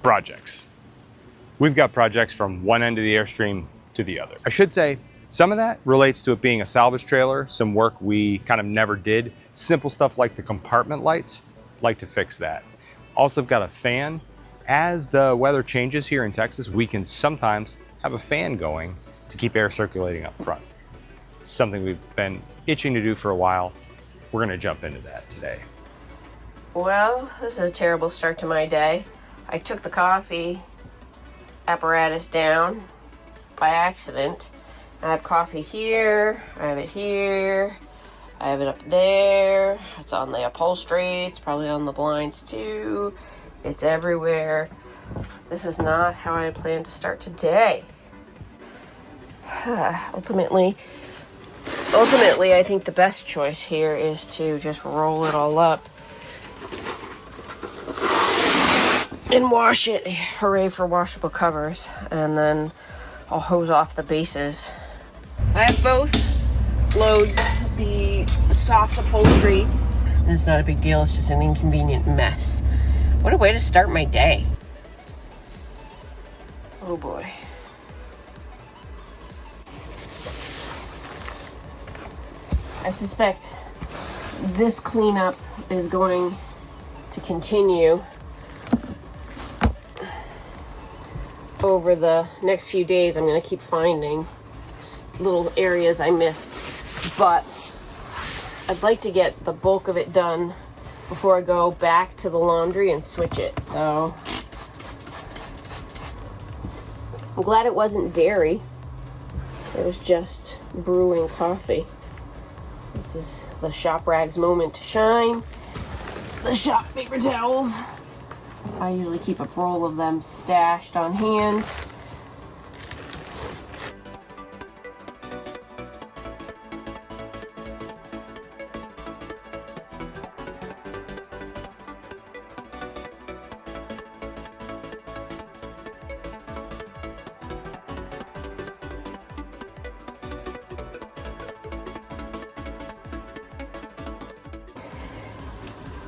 projects. We've got projects from one end of the Airstream to the other. I should say, some of that relates to it being a salvage trailer, some work we kind of never did. Simple stuff like the compartment lights, like to fix that. Also got a fan. As the weather changes here in Texas, we can sometimes have a fan going to keep air circulating up front. Something we've been itching to do for a while. We're gonna jump into that today. Well, this is a terrible start to my day. I took the coffee apparatus down by accident. I have coffee here, I have it here, I have it up there, it's on the upholstery, it's probably on the blinds too, it's everywhere. This is not how I planned to start today. Ultimately, I think the best choice here is to just roll it all up and wash it. Hooray for washable covers. And then I'll hose off the bases. I have both loads, the soft upholstery, and it's not a big deal, it's just an inconvenient mess. What a way to start my day. Oh boy. I suspect this cleanup is going to continue over the next few days. I'm going to keep finding little areas I missed, but I'd like to get the bulk of it done before I go back to the laundry and switch it. So I'm glad it wasn't dairy. It was just brewing coffee. This is the shop rags moment to shine. The shop paper towels. I usually keep a roll of them stashed on hand.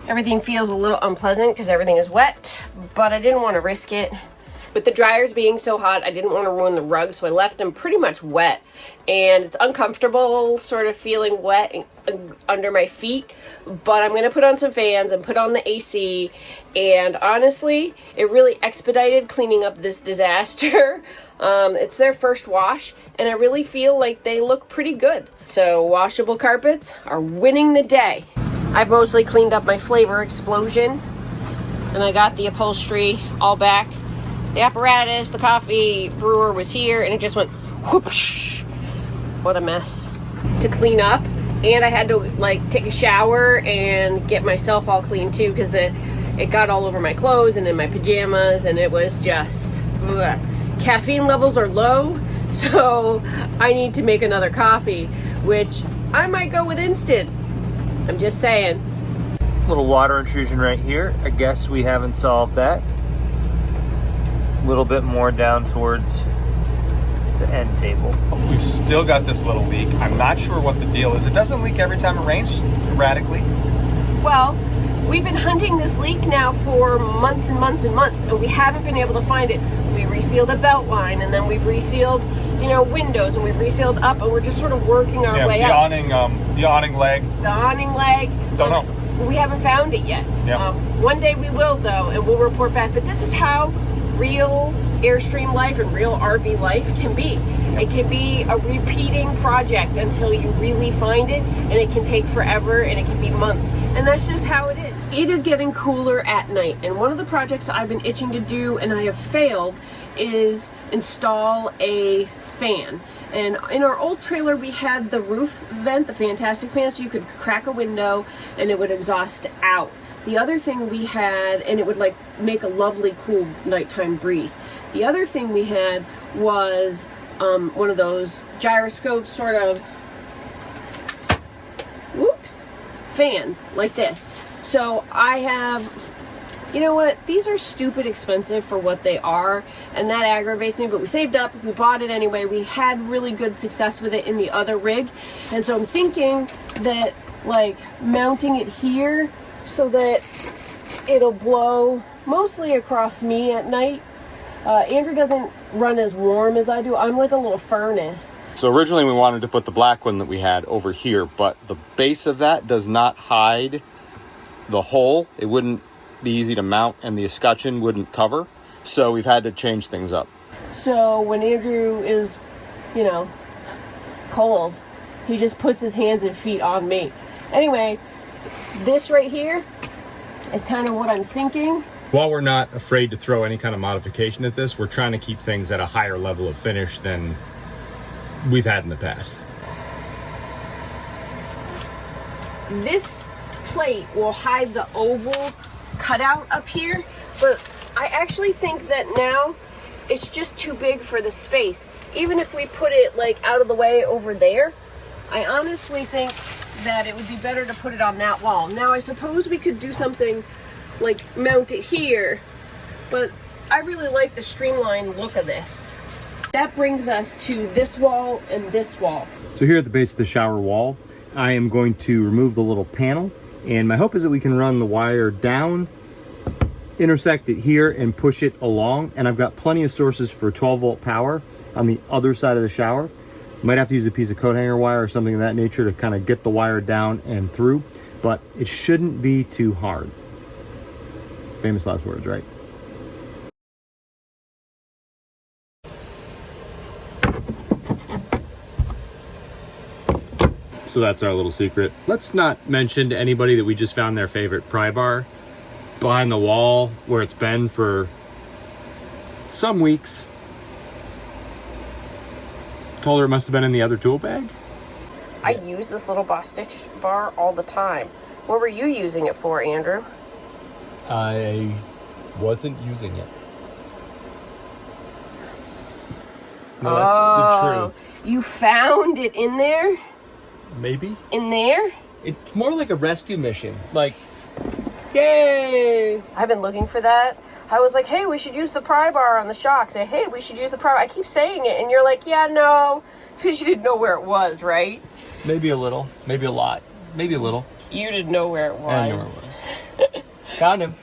Everything feels a little unpleasant because everything is wet, but I didn't want to risk it. With the dryers being so hot, I didn't want to ruin the rug, so I left them pretty much wet. And it's uncomfortable sort of feeling wet under my feet, but I'm going to put on some fans and put on the AC. And honestly, it really expedited cleaning up this disaster. It's their first wash, and I really feel like they look pretty good. So washable carpets are winning the day. I've mostly cleaned up my flavor explosion, and I got the upholstery all back. The apparatus, the coffee brewer was here, and it just went whoosh. What a mess to clean up. And I had to like take a shower and get myself all clean too, because it got all over my clothes and in my pajamas, and it was just ugh. Caffeine levels are low, so I need to make another coffee, which I might go with instant. I'm just saying. Little water intrusion right here. I guess we haven't solved that. A little bit more down towards the end table. We've still got this little leak. I'm not sure what the deal is. It doesn't leak every time it rains, just erratically. Well, we've been hunting this leak now for months and months and months, and we haven't been able to find it. We resealed a belt line, and then we've resealed, windows, and we've resealed up, and we're just sort of working our way up. The awning leg. The awning leg. Don't know. We haven't found it yet. Yep. One day we will, though, and we'll report back. But this is how real Airstream life and real RV life can be. It can be a repeating project until you really find it, and it can take forever, and it can be months. And that's just how it is. It is getting cooler at night, and one of the projects I've been itching to do, and I have failed, is install a fan. And in our old trailer, we had the roof vent, the fantastic fan, so you could crack a window and it would exhaust out. The other thing we had, and it would like make a lovely cool nighttime breeze. The other thing we had was one of those gyroscope sort of, fans like this. So I have, you know what, these are stupid expensive for what they are, and that aggravates me, but we saved up, we bought it anyway. We had really good success with it in the other rig, and so I'm thinking that like mounting it here so that it'll blow mostly across me at night. Andrew doesn't run as warm as I do. I'm like a little furnace. So originally we wanted to put the black one that we had over here, but the base of that does not hide the hole. It wouldn't be easy to mount and the escutcheon wouldn't cover. So we've had to change things up. So when Andrew is, you know, cold, he just puts his hands and feet on me. Anyway, this right here is kind of what I'm thinking. While we're not afraid to throw any kind of modification at this, we're trying to keep things at a higher level of finish than we've had in the past. This plate will hide the oval cutout up here, but I actually think that now it's just too big for the space. Even if we put it like out of the way over there, I honestly think that it would be better to put it on that wall. Now I suppose we could do something like mount it here, but I really like the streamlined look of this. That brings us to this wall and this wall. So here at the base of the shower wall, I am going to remove the little panel, and my hope is that we can run the wire down, intersect it here, and push it along. And I've got plenty of sources for 12-volt power on the other side of the shower. Might have to use a piece of coat hanger wire or something of that nature to kind of get the wire down and through, but it shouldn't be too hard. Famous last words, right? So that's our little secret. Let's not mention to anybody that we just found their favorite pry bar behind the wall where it's been for some weeks. Told her it must have been in the other tool bag. I use this little boss stitch bar all the time. What were you using it for, Andrew? I wasn't using it. No, that's the truth. You found it in there? Maybe. In there? It's more like a rescue mission. Like, yay! I've been looking for that. I was like, hey, we should use the pry bar on the shock. Say, hey, we should use the pry bar. I keep saying it, and you're like, yeah, no. It's because you didn't know where it was, right? Maybe a little. Maybe a lot. Maybe a little. You didn't know where it was. I know where it was. Found him.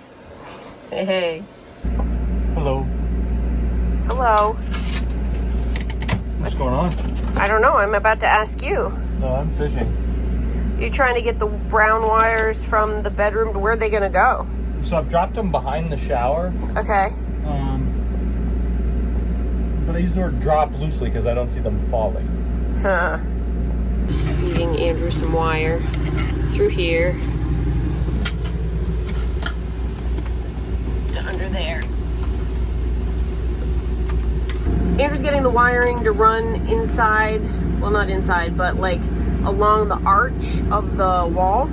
Hey. Hello. Hello. What's going on? I don't know. I'm about to ask you. No, I'm fishing. You're trying to get the brown wires from the bedroom. Where are they going to go? So I've dropped them behind the shower. Okay. But I use the word drop loosely because I don't see them falling. Huh. Just feeding Andrew some wire through here to under there. Andrew's getting the wiring to run inside, well, not inside, but like along the arch of the wall.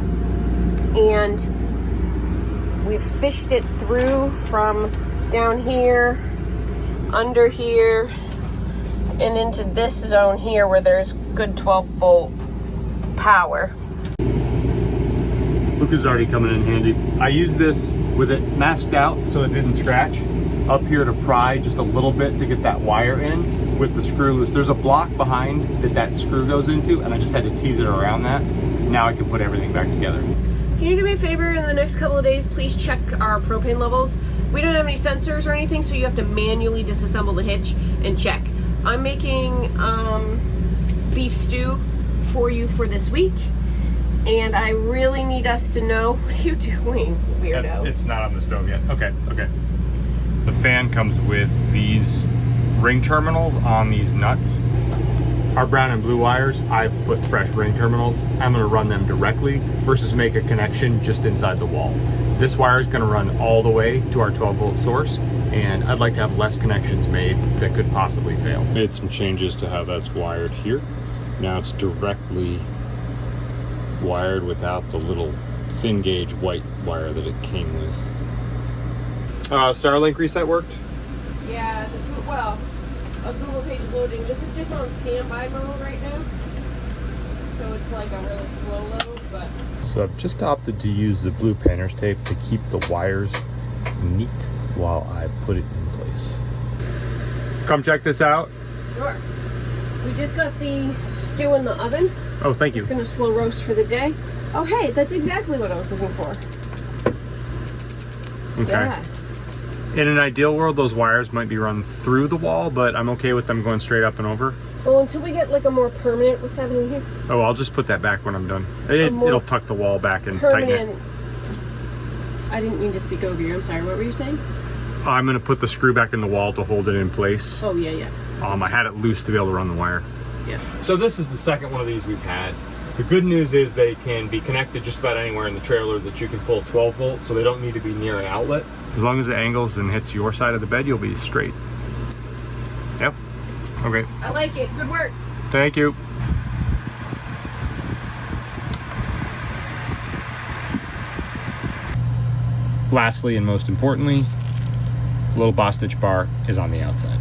And we've fished it through from down here, under here, and into this zone here where there's good 12-volt power. Look who's already coming in handy. I used this with it masked out so it didn't scratch. Up here to pry just a little bit to get that wire in with the screw loose. There's a block behind that screw goes into, and I just had to tease it around that. Now I can put everything back together. Can you do me a favor in the next couple of days, please check our propane levels? We don't have any sensors or anything, so you have to manually disassemble the hitch and check. I'm making beef stew for you for this week, and I really need us to know. What are you doing, weirdo? It's not on the stove yet. Okay. The fan comes with these ring terminals on these nuts. Our brown and blue wires, I've put fresh ring terminals. I'm gonna run them directly versus make a connection just inside the wall. This wire is gonna run all the way to our 12-volt source, and I'd like to have less connections made that could possibly fail. Made some changes to how that's wired here. Now it's directly wired without the little thin gauge white wire that it came with. Starlink reset worked? Yeah, well, a Google page is loading. This is just on standby mode right now, so it's like a really slow load, but... So I've just opted to use the blue painter's tape to keep the wires neat while I put it in place. Come check this out. Sure. We just got the stew in the oven. Oh, thank you. It's gonna slow roast for the day. Oh, hey, that's exactly what I was looking for. Okay. Yeah. In an ideal world, those wires might be run through the wall, but I'm okay with them going straight up and over. Well, until we get like a more permanent, what's happening here? Oh, I'll just put that back when I'm done. It'll tuck the wall back and tighten it. I didn't mean to speak over you. I'm sorry. What were you saying? I'm gonna put the screw back in the wall to hold it in place. Oh, yeah. I had it loose to be able to run the wire. Yeah. So this is the second one of these we've had. The good news is they can be connected just about anywhere in the trailer that you can pull 12 volt, so they don't need to be near an outlet. As long as it angles and hits your side of the bed, you'll be straight. Yep. Okay. I like it. Good work. Thank you. Lastly, and most importantly, the little Bostitch bar is on the outside.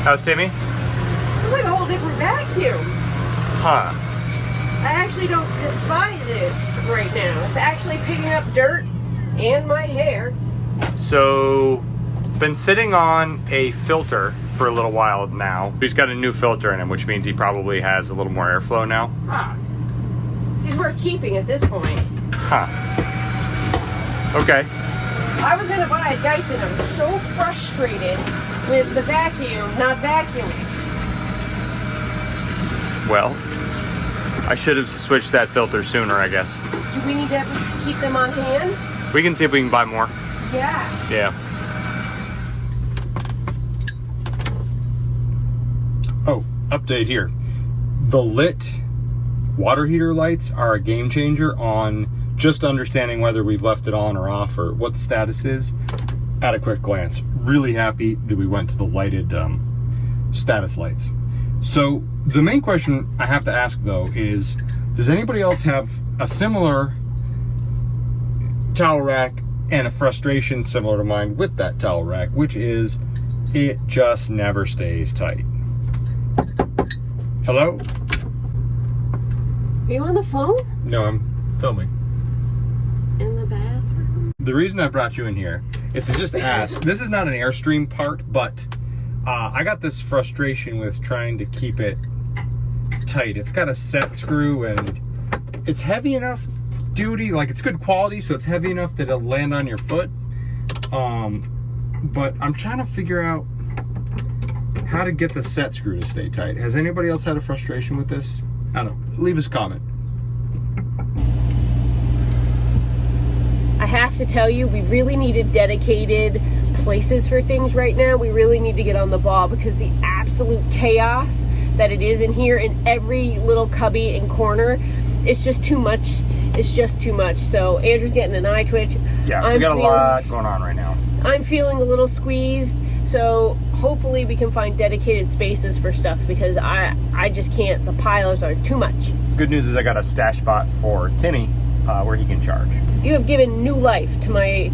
How's Timmy? It's like a whole different vacuum. Huh. I actually don't despise it right now. It's actually picking up dirt and my hair. So, been sitting on a filter for a little while now. He's got a new filter in him, which means he probably has a little more airflow now. Ah, he's worth keeping at this point. Huh. Okay. I was gonna buy a Dyson. I was so frustrated with the vacuum not vacuuming. Well, I should have switched that filter sooner, I guess. Do we need to keep them on hand? We can see if we can buy more. Yeah. Yeah. Oh, update here. The lit water heater lights are a game changer on just understanding whether we've left it on or off or what the status is at a quick glance. Really happy that we went to the lighted status lights. So the main question I have to ask though is, does anybody else have a similar towel rack and a frustration similar to mine with that towel rack, which is it just never stays tight? Hello? Are you on the phone? No, I'm filming. In the bathroom? The reason I brought you in here is to just ask. This is not an Airstream part, but I got this frustration with trying to keep it tight. It's got a set screw and it's heavy enough duty, like it's good quality, so it's heavy enough that it'll land on your foot. But I'm trying to figure out how to get the set screw to stay tight. Has anybody else had a frustration with this? I don't know. Leave us a comment. I have to tell you, we really needed dedicated places for things right now. We really need to get on the ball because the absolute chaos that it is in here in every little cubby and corner, it's just too much. It's just too much. So Andrew's getting an eye twitch. Yeah, we got a lot going on right now. I'm feeling a little squeezed. So hopefully we can find dedicated spaces for stuff because I just can't. The piles are too much. Good news is I got a stash spot for Timmy where he can charge. You have given new life to my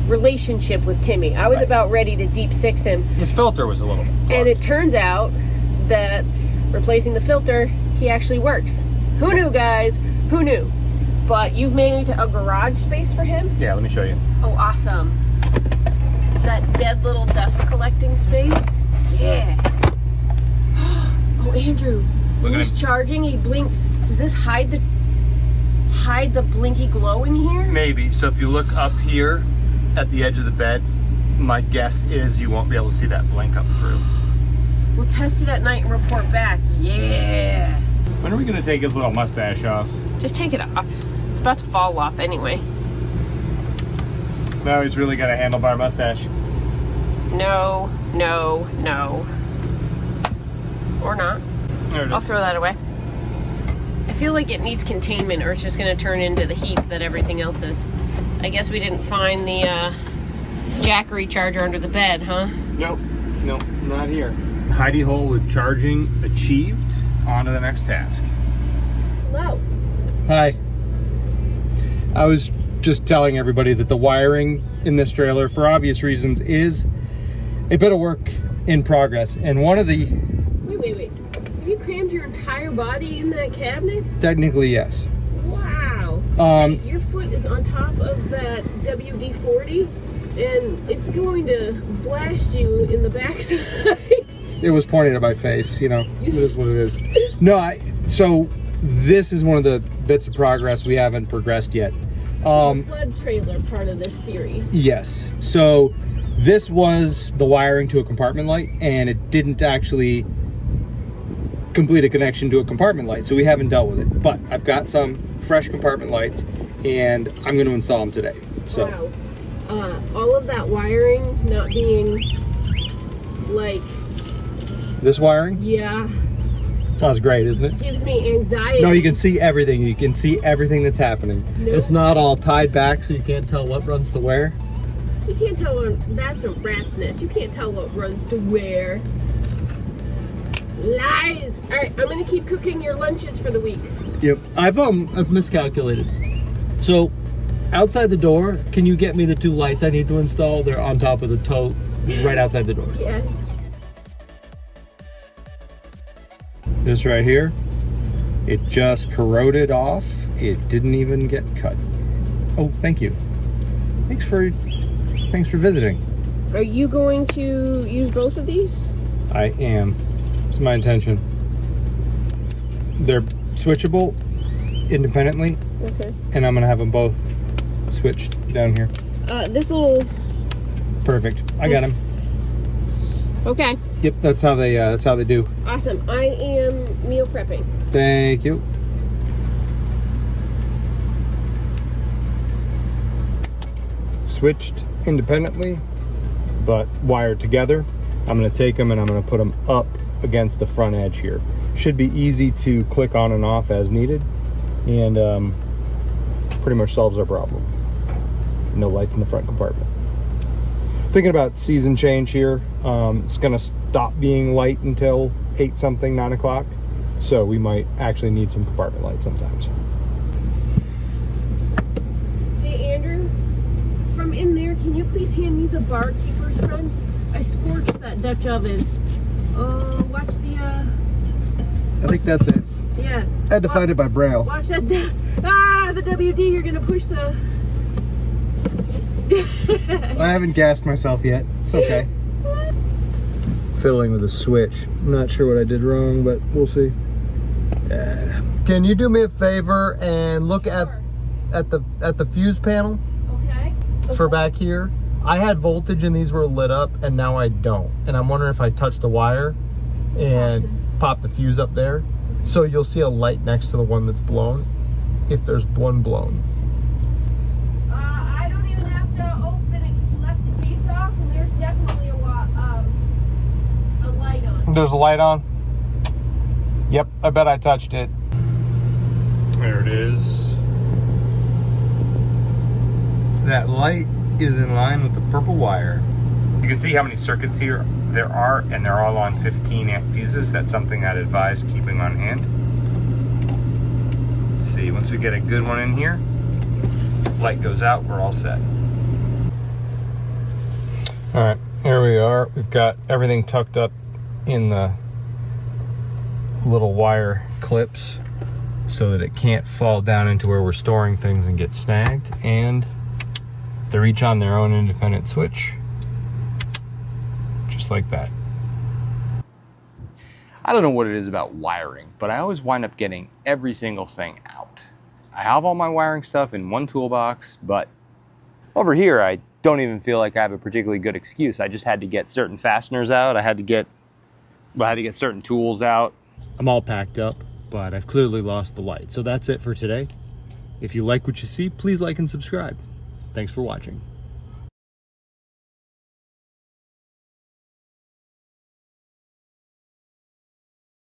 relationship with Timmy. I was about ready to deep six him. His filter was a little plugged. And it turns out that replacing the filter, he actually works. Who knew, guys? Who knew? But you've made a garage space for him? Yeah, let me show you. Oh, awesome. That dead little dust collecting space? Yeah. Oh, Andrew, when he's charging, he blinks. Does this hide the blinky glow in here? Maybe. So if you look up here at the edge of the bed, my guess is you won't be able to see that blink up through. We'll test it at night and report back. Yeah. When are we gonna take his little mustache off? Just take it off. It's about to fall off anyway. Now he's really got a handlebar mustache. No, no, no. Or not. There it is. I'll throw that away. I feel like it needs containment or it's just gonna turn into the heap that everything else is. I guess we didn't find the Jackery charger under the bed, huh? Nope, nope, not here. Hidey hole with charging achieved. On to the next task. Hello. Hi. I was just telling everybody that the wiring in this trailer, for obvious reasons, is a bit of work in progress. And one of the... Wait. Have you crammed your entire body in that cabinet? Technically, yes. Wow. Your foot is on top of that WD-40 and it's going to blast you in the backside. It was pointed at my face, you know, it is what it is. No, so this is one of the bits of progress we haven't progressed yet. Flood trailer part of this series. Yes. So this was the wiring to a compartment light, and it didn't actually complete a connection to a compartment light, so we haven't dealt with it. But I've got some fresh compartment lights, and I'm going to install them today. So wow. All of that wiring not being like... This wiring? Yeah. Sounds great, isn't it? Gives me anxiety. No, you can see everything. You can see everything that's happening. Nope. It's not all tied back, so you can't tell what runs to where. You can't tell what... That's a rat's nest. You can't tell what runs to where. Lies! Alright, I'm gonna keep cooking your lunches for the week. Yep. I've miscalculated. So, outside the door, can you get me the 2 lights I need to install? They're on top of the tote, right outside the door. Yes. This right here, it just corroded off. It didn't even get cut. Oh, thank you. Thanks for visiting. Are you going to use both of these? I am. It's my intention. They're switchable independently. Okay. And I'm gonna have them both switched down here. This little... Perfect. I got them. Okay. Yep, that's how they do. Awesome. I am meal prepping. Thank you. Switched independently, but wired together. I'm going to take them and I'm going to put them up against the front edge here. Should be easy to click on and off as needed, and pretty much solves our problem. No lights in the front compartment. Thinking about season change here. It's going to stop being light until 8 something, 9 o'clock. So we might actually need some compartment lights sometimes. Hey Andrew, from in there, can you please hand me the barkeeper's friend? I scorched that Dutch oven. Oh, watch the I think that's it. yeah. I had to find it by Braille. Watch that the WD, you're gonna push the I haven't gassed myself yet. It's okay. Fiddling with a switch. I'm not sure what I did wrong, but we'll see. Can you do me a favor and look at the fuse panel Okay. for back here? I had voltage and these were lit up, and now I don't. And I'm wondering if I touch the wire and pop the fuse up there. So you'll see a light next to the one that's blown, if there's one blown. I don't even have to open it because you left the case off, and there's definitely a light on. There's a light on? Yep, I bet I touched it. There it is. That light is in line with the purple wire. You can see how many circuits here there are, and they're all on 15 amp fuses. That's something I'd advise keeping on hand. Let's see, once we get a good one in here, light goes out, we're all set. All right, here we are. We've got everything tucked up in the little wire clips so that it can't fall down into where we're storing things and get snagged. And they're each on their own independent switch, just like that. I don't know what it is about wiring, but I always wind up getting every single thing out. I have all my wiring stuff in one toolbox, but over here I don't even feel like I have a particularly good excuse. I just had to get certain fasteners out. I had to get certain tools out. I'm all packed up, but I've clearly lost the light. So that's it for today. If you like what you see, please like and subscribe. Thanks for watching.